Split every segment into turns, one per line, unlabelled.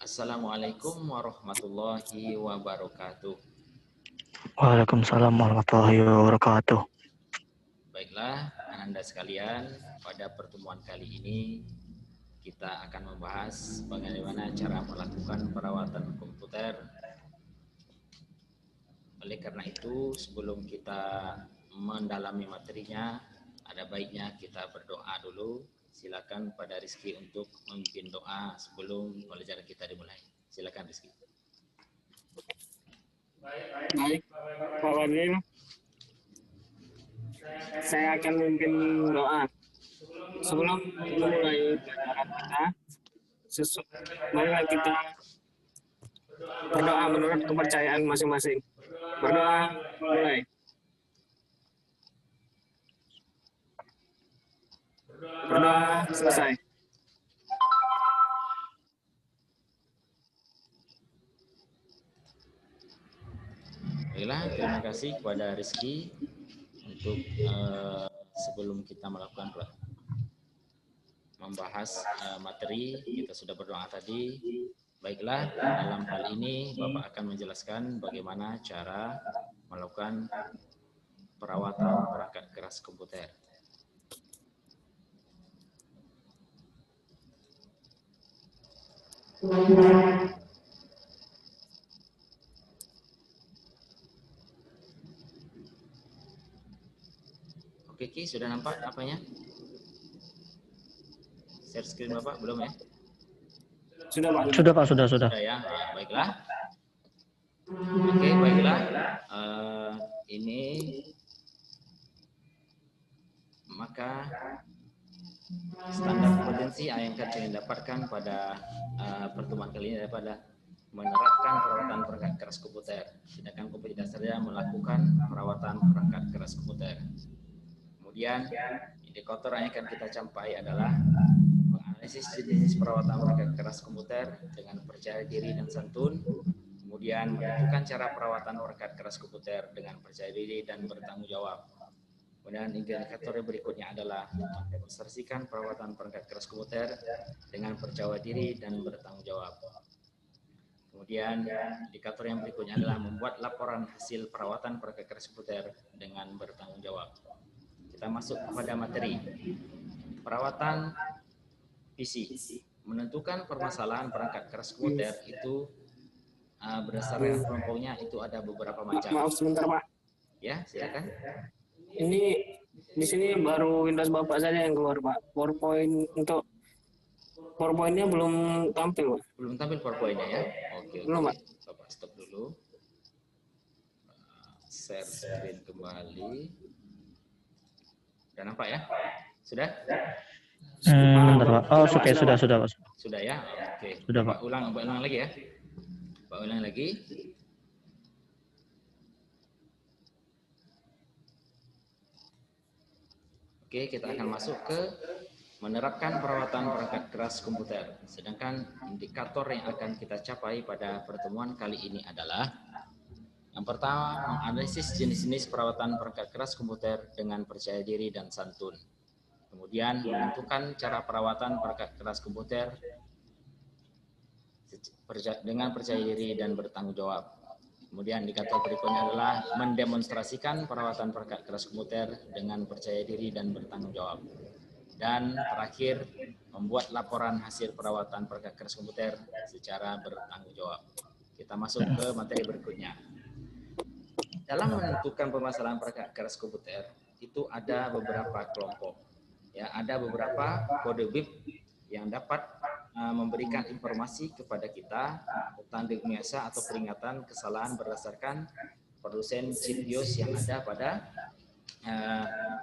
Assalamualaikum warahmatullahi wabarakatuh.
Waalaikumsalam warahmatullahi wabarakatuh.
Baiklah, Anda sekalian, pada pertemuan kali ini kita akan membahas bagaimana cara melakukan perawatan komputer. Oleh karena itu, sebelum kita mendalami materinya, ada baiknya kita berdoa dulu. Silakan pada Rizky untuk memimpin doa sebelum pelajaran kita dimulai. Silakan Rizky.
Baik, Pak Wadil. Saya akan memimpin doa. Sebelum memulai pelajaran kita, marilah kita berdoa menurut kepercayaan masing-masing. Berdoa, mulai. Berdoa, selesai.
Baiklah, terima kasih kepada Rizky untuk sebelum kita melakukan membahas materi, kita sudah berdoa tadi. Baiklah, dalam hal ini Bapak akan menjelaskan bagaimana cara melakukan perawatan perangkat keras komputer. Oke, Ki, sudah nampak apanya? Share screen Bapak belum ya?
Sudah, Pak.
Sudah.
Sudah ya, nah, baiklah. Oke, baiklah. Ini maka standar potensi yang akan kalian dapatkan pada pertemuan kali ini daripada menerapkan perawatan perangkat keras komputer. Sedangkan komputer dasarnya melakukan perawatan perangkat keras komputer. Kemudian indikator yang akan kita capai adalah menganalisis jenis perawatan perangkat keras komputer dengan percaya diri dan santun. Kemudian menentukan cara perawatan perangkat keras komputer dengan percaya diri dan bertanggung jawab. Kemudian indikator berikutnya adalah mendemonstrasikan perawatan perangkat keras komputer dengan percaya diri dan bertanggung jawab. Kemudian indikator yang berikutnya adalah membuat laporan hasil perawatan perangkat keras komputer dengan bertanggung jawab. Kita masuk kepada materi. Perawatan PC. Menentukan permasalahan perangkat keras komputer itu berdasarkan kelompoknya itu ada beberapa macam.
Maaf sebentar, Pak.
Ya, silakan.
Ini di sini baru Windows Bapak saja yang keluar, Pak. PowerPoint-nya belum tampil, Pak.
Belum tampil PowerPoint-nya ya? Oke.
Belum, Pak.
Bapak stop dulu. Share screen kembali. Sudah nampak ya? Sudah?
Bentar, Pak. Oh, oke, sudah, Pak.
Sudah ya? Oke.
Sudah, Pak.
Ulang lagi ya. Pak ulang lagi. Oke, kita akan masuk ke menerapkan perawatan perangkat keras komputer. Sedangkan indikator yang akan kita capai pada pertemuan kali ini adalah yang pertama, menganalisis jenis-jenis perawatan perangkat keras komputer dengan percaya diri dan santun. Kemudian menentukan cara perawatan perangkat keras komputer dengan percaya diri dan bertanggung jawab. Kemudian indikator berikutnya adalah mendemonstrasikan perawatan perangkat keras komputer dengan percaya diri dan bertanggung jawab. Dan terakhir, membuat laporan hasil perawatan perangkat keras komputer secara bertanggung jawab. Kita masuk ke materi berikutnya. Dalam menentukan permasalahan perangkat keras komputer, itu ada beberapa kelompok. Ya, ada beberapa kode bit yang dapat memberikan informasi kepada kita tentang diagnosa atau peringatan kesalahan berdasarkan produsen chip BIOS yang ada pada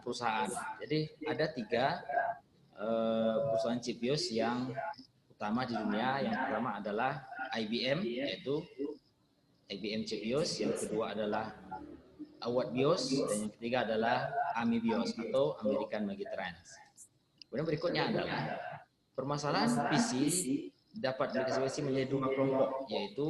perusahaan. Jadi ada 3 perusahaan chip BIOS yang utama di dunia. Yang pertama adalah IBM, yaitu IBM chip BIOS. Yang kedua adalah Awad BIOS, dan yang ketiga adalah AMI BIOS atau American Megatrends. Kemudian berikutnya adalah permasalahan PC dapat diklasifikasi menjadi 2 kelompok, yaitu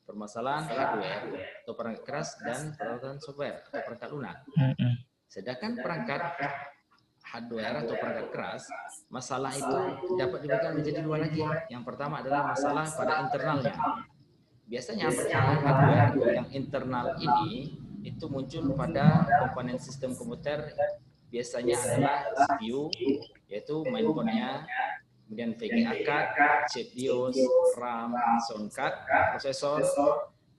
permasalahan hardware atau perangkat keras dan perawatan software atau perangkat lunak. Sedangkan perangkat hardware atau perangkat keras, masalah itu dapat dibagi menjadi dua lagi. Yang pertama adalah masalah pada internalnya. Biasanya permasalahan hardware yang internal ini itu muncul pada komponen sistem komputer, biasanya adalah CPU, yaitu mainboard-nya, kemudian VGA card, chip BIOS, RAM, sound card, prosesor,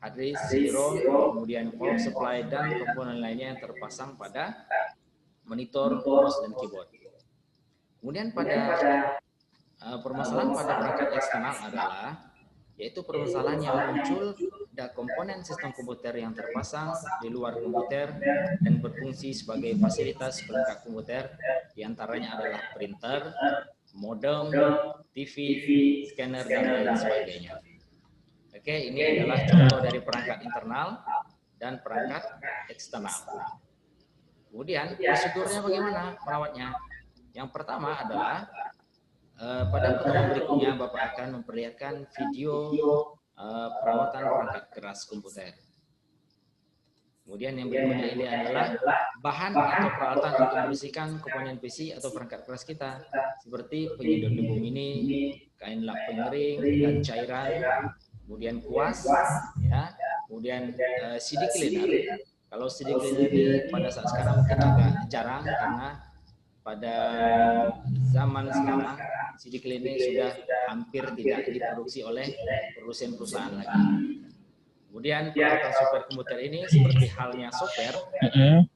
hard disk, CD-ROM, kemudian power supply, dan komponen lainnya yang terpasang pada monitor, mouse, dan keyboard. Kemudian pada permasalahan pada perangkat eksternal adalah yaitu permasalahan yang muncul pada komponen sistem komputer yang terpasang di luar komputer dan berfungsi sebagai fasilitas pelengkap komputer, diantaranya adalah printer, modem, TV, scanner, dan lain sebagainya. Oke, ini adalah contoh dari perangkat internal dan perangkat eksternal. Kemudian prosedurnya bagaimana merawatnya? Yang pertama adalah pada pertemuan berikutnya Bapak akan memperlihatkan video perawatan perangkat keras komputer. Kemudian yang berikutnya ini adalah bahan atau peralatan untuk membersihkan komponen PC atau perangkat keras kita, seperti penyedot debu mini, kain lap pengering, dan cairan, kemudian kuas, ya, kemudian CD cleaner. Kalau CD cleaner ini pada saat sekarang mungkin agak jarang karena pada zaman sekarang CD cleaner sudah hampir tidak diproduksi oleh produsen perusahaan lagi. Kemudian perawatan software komputer ini seperti halnya software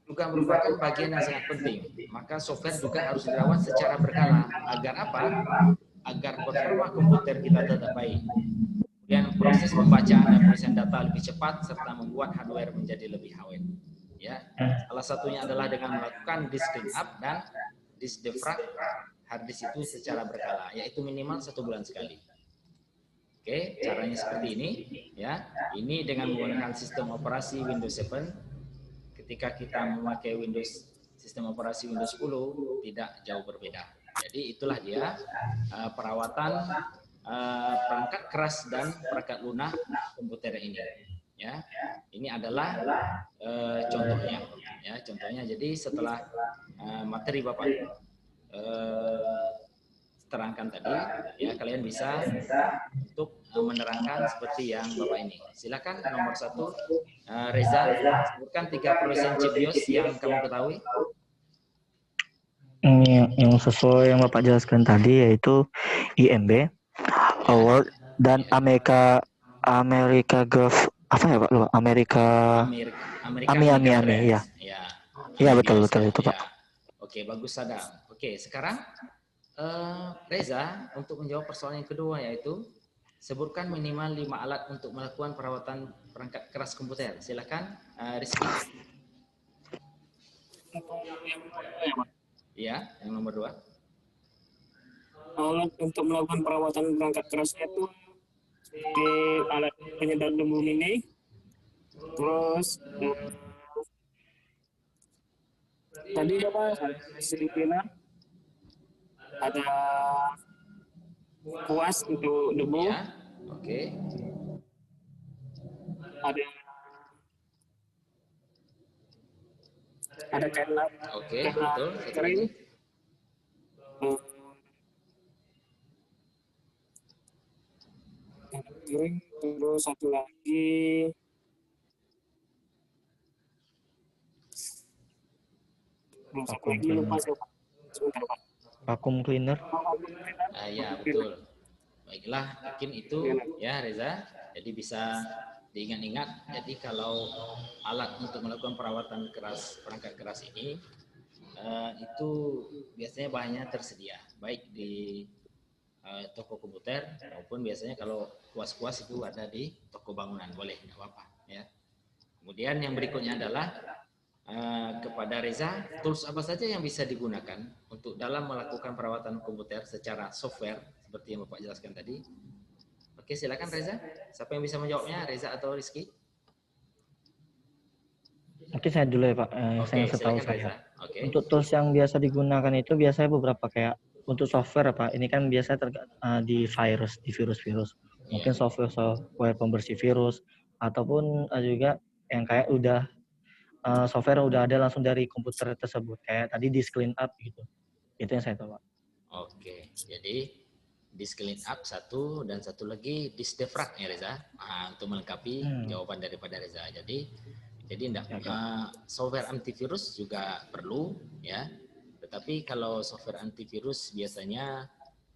juga merupakan bagian yang sangat penting. Maka software juga harus dirawat secara berkala. Agar apa? Agar performa komputer kita tetap baik. Kemudian proses pembacaan dan penulisan data lebih cepat serta membuat hardware menjadi lebih awet. Ya, salah satunya adalah dengan melakukan disk clean up dan disk defrag hard disk itu secara berkala, yaitu minimal 1 bulan sekali. Oke, caranya seperti ini, ya. Ini dengan menggunakan sistem operasi Windows 7. Ketika kita memakai sistem operasi Windows 10 tidak jauh berbeda. Jadi itulah dia perawatan perangkat keras dan perangkat lunak komputer ini. Ya, ini adalah contohnya. Ya, contohnya. Jadi setelah materi Bapak terangkan tadi, ya kalian bisa untuk menerangkan seperti yang Bapak ini. Silakan nomor 1, Reza, sebutkan 3 produsen chip BIOS yang kamu ketahui.
Yang sesuai yang Bapak jelaskan tadi yaitu IMB, Award, dan Amerika Gulf, apa ya Pak? Lupa. Amerika Ami, ya. Ya, betul itu Pak.
Oke, bagus Sadam. Oke, sekarang Reza untuk menjawab persoalan yang kedua, yaitu sebutkan minimal 5 alat untuk melakukan perawatan perangkat keras komputer. Silakan Rizky. Ya, yang nomor 2.
Alat untuk melakukan perawatan perangkat kerasnya itu seperti alat penyedot debu mini, terus tadi apa? CD cleaner, ada kuas untuk debu,
Ya, oke.
ada kain lap,
Oke, betul.
kering, terus satu lagi lupa sebentar Pak.
Vacuum cleaner.
Ya, betul. Baiklah, mungkin itu ya Reza. Jadi bisa diingat-ingat. Jadi kalau alat untuk melakukan perawatan perangkat keras ini itu biasanya bahannya tersedia, baik di toko komputer maupun biasanya kalau kuas-kuas itu ada di toko bangunan, boleh, tidak apa-apa ya. Kemudian yang berikutnya adalah kepada Reza, tools apa saja yang bisa digunakan untuk dalam melakukan perawatan komputer secara software seperti yang Bapak jelaskan tadi. Oke, silakan Reza. Siapa yang bisa menjawabnya, Reza atau Rizky?
Mungkin saya dulu ya Pak. Saya setahu saya. Untuk tools yang biasa digunakan itu biasanya beberapa kayak untuk software Pak. Ini kan biasa di virus. Mungkin software pembersih virus ataupun juga yang kayak udah software udah ada langsung dari komputer tersebut, kayak tadi disk clean up gitu. Itu yang saya tahu, Pak.
Oke, jadi disk clean up satu dan satu lagi disk defrag ya Reza. Nah, untuk melengkapi jawaban daripada Reza. Jadi enggak, software antivirus juga perlu ya. Tetapi kalau software antivirus biasanya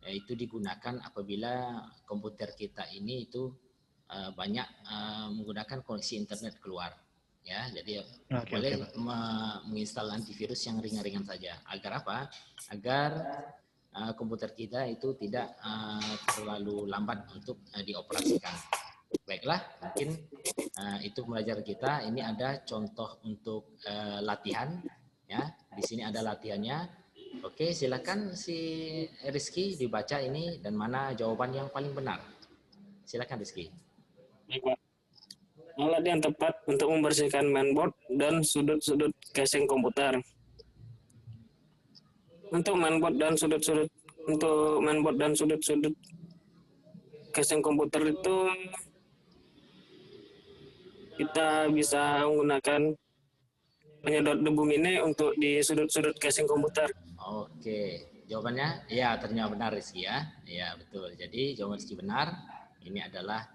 itu digunakan apabila komputer kita ini itu banyak menggunakan koneksi internet keluar ya. Jadi boleh menginstal antivirus yang ringan-ringan saja. Agar apa? Agar komputer kita itu tidak terlalu lambat untuk dioperasikan. Baiklah, mungkin itu pembelajaran kita. Ini ada contoh untuk latihan ya. Di sini ada latihannya. Oke, silakan si Rizky dibaca ini dan mana jawaban yang paling benar. Silakan Rizky.
Baik, Pak. Alat yang tepat untuk membersihkan mainboard dan sudut-sudut casing komputer. Untuk mainboard dan sudut-sudut casing komputer itu kita bisa menggunakan penyedot debu mini untuk di sudut-sudut casing komputer.
Oke, jawabannya ya ternyata benar Rizky ya. Ya betul. Jadi jawaban Rizky benar. Ini adalah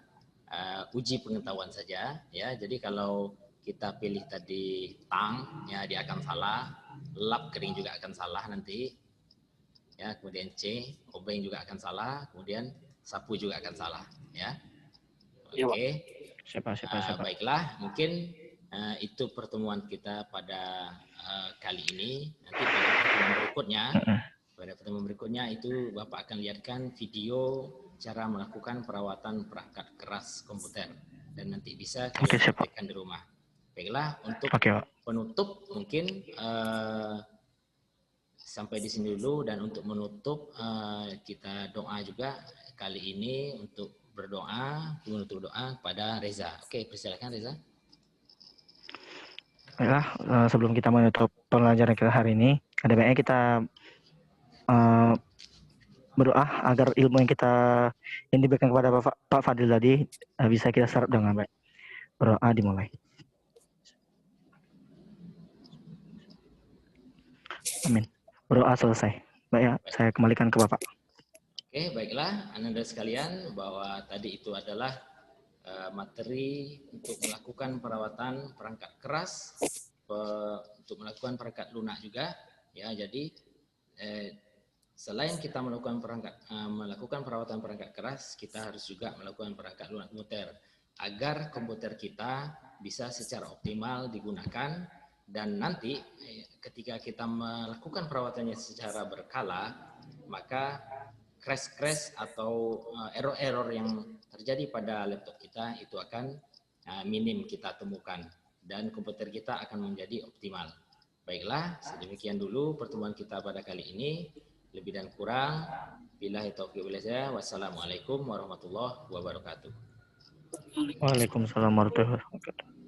uji pengetahuan saja ya. Jadi kalau kita pilih tadi tang ya dia akan salah, lap kering juga akan salah nanti. Ya, kemudian C, obeng juga akan salah, kemudian sapu juga akan salah ya. Oke.
Siapa.
Baiklah, mungkin itu pertemuan kita pada kali ini. Nanti pada pertemuan berikutnya itu Bapak akan lihatkan video cara melakukan perawatan perangkat keras komputer dan nanti bisa kalian praktekkan di rumah. Baiklah, untuk penutup mungkin sampai di sini dulu, dan untuk menutup kita doa juga kali ini untuk menutup doa kepada Reza. Oke, persilakan Reza.
Baiklah, sebelum kita menutup pelajaran kita hari ini, ada baiknya kita berdoa agar ilmu yang diberikan kepada Pak Fadil tadi bisa kita serap dengan baik. Berdoa dimulai. Amin. Berdoa selesai. Baik ya, saya kembalikan ke Bapak.
Oke, baiklah Anda sekalian, bahwa tadi itu adalah materi untuk melakukan perawatan perangkat keras, untuk melakukan perangkat lunak juga ya. Jadi selain kita melakukan perawatan perangkat keras, kita harus juga melakukan perangkat lunak komputer agar komputer kita bisa secara optimal digunakan, dan nanti ketika kita melakukan perawatannya secara berkala, maka crash atau error-error yang terjadi pada laptop kita itu akan minim kita temukan dan komputer kita akan menjadi optimal. Baiklah, sedemikian dulu pertemuan kita pada kali ini. Lebih dan kurang, billahi taufiq wal hidayah. Wassalamualaikum warahmatullahi wabarakatuh.
Waalaikumsalam warahmatullahi wabarakatuh.